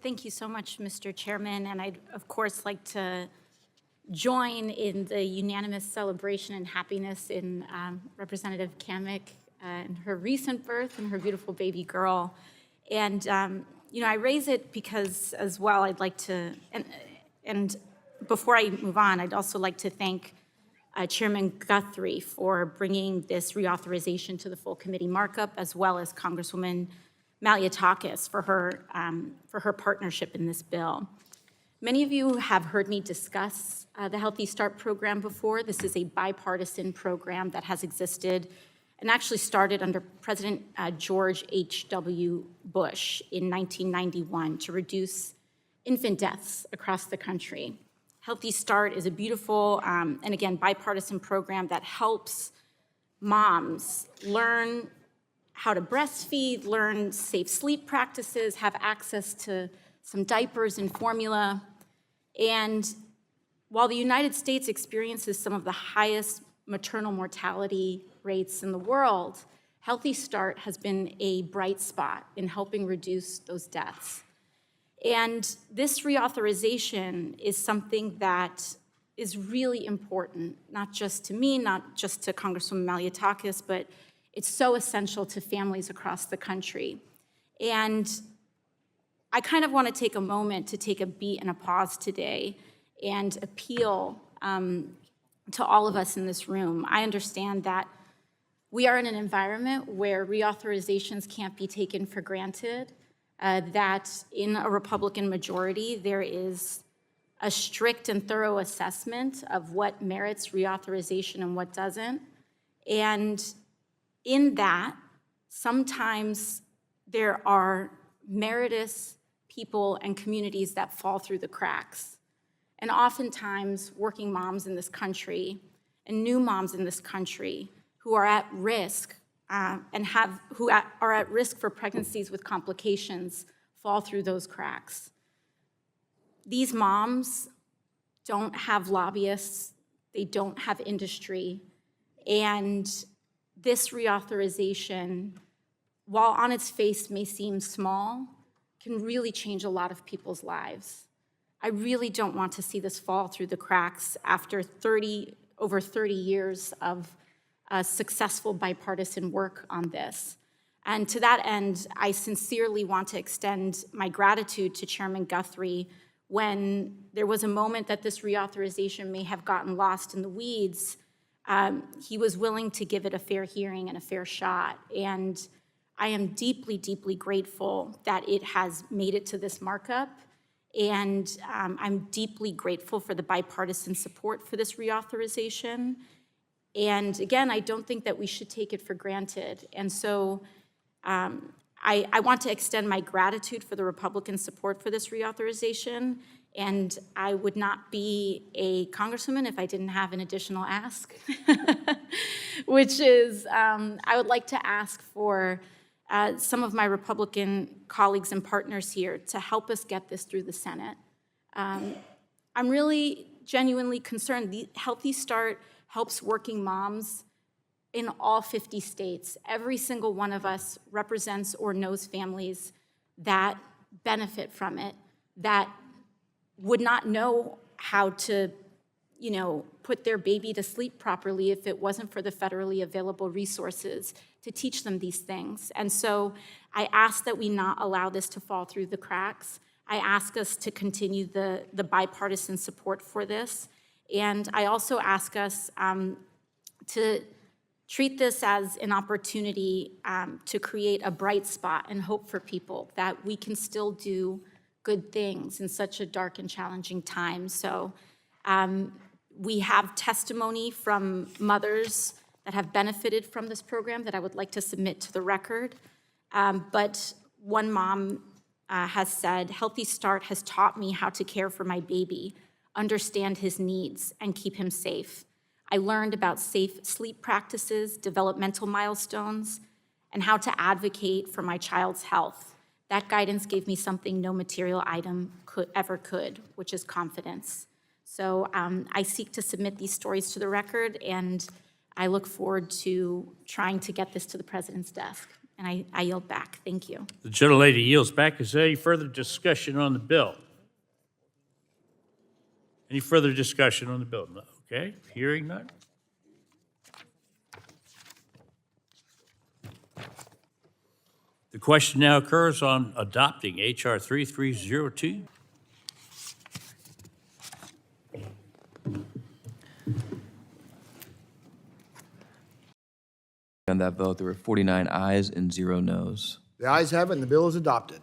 Thank you so much, Mr. Chairman, and I'd, of course, like to join in the unanimous celebration and happiness in Representative Kamick and her recent birth and her beautiful baby girl. And, I raise it because, as well, I'd like to, and before I move on, I'd also like to thank Chairman Guthrie for bringing this reauthorization to the full committee markup, as well as Congresswoman Malliotakis for her partnership in this bill. Many of you have heard me discuss the Healthy Start program before. This is a bipartisan program that has existed and actually started under President George H.W. Bush in 1991 to reduce infant deaths across the country. Healthy Start is a beautiful and again bipartisan program that helps moms learn how to breastfeed, learn safe sleep practices, have access to some diapers and formula. And while the United States experiences some of the highest maternal mortality rates in the world, Healthy Start has been a bright spot in helping reduce those deaths. And this reauthorization is something that is really important, not just to me, not just to Congresswoman Malliotakis, but it's so essential to families across the country. And I kind of want to take a moment to take a beat and a pause today and appeal to all of us in this room. I understand that we are in an environment where reauthorizations can't be taken for granted, that in a Republican majority, there is a strict and thorough assessment of what merits reauthorization and what doesn't. And in that, sometimes there are meritorious people and communities that fall through the cracks. And oftentimes, working moms in this country and new moms in this country who are at risk are at risk for pregnancies with complications fall through those cracks. These moms don't have lobbyists, they don't have industry, and this reauthorization, while on its face may seem small, can really change a lot of people's lives. I really don't want to see this fall through the cracks after over 30 years of successful bipartisan work on this. And to that end, I sincerely want to extend my gratitude to Chairman Guthrie when there was a moment that this reauthorization may have gotten lost in the weeds. He was willing to give it a fair hearing and a fair shot. And I am deeply, deeply grateful that it has made it to this markup. And I'm deeply grateful for the bipartisan support for this reauthorization. And again, I don't think that we should take it for granted. And so I want to extend my gratitude for the Republican support for this reauthorization. And I would not be a congresswoman if I didn't have an additional ask, which is I would like to ask for some of my Republican colleagues and partners here to help us get this through the Senate. I'm really genuinely concerned. The Healthy Start helps working moms in all 50 states. Every single one of us represents or knows families that benefit from it, that would not know how to, put their baby to sleep properly if it wasn't for the federally available resources to teach them these things. And so I ask that we not allow this to fall through the cracks. I ask us to continue the bipartisan support for this. And I also ask us to treat this as an opportunity to create a bright spot and hope for people that we can still do good things in such a dark and challenging time. So we have testimony from mothers that have benefited from this program that I would like to submit to the record. But one mom has said, "Healthy Start has taught me how to care for my baby, understand his needs, and keep him safe. I learned about safe sleep practices, developmental milestones, and how to advocate for my child's health. That guidance gave me something no material item ever could, which is confidence." So I seek to submit these stories to the record, and I look forward to trying to get this to the president's desk. And I yield back. Thank you. The gentlelady yields back. Is there any further discussion on the bill? Any further discussion on the bill? No. Okay, hearing none. The question now occurs on adopting H.R. 3302. On that vote, there were 49 ayes and 0 noes. The ayes have it, and the bill is adopted.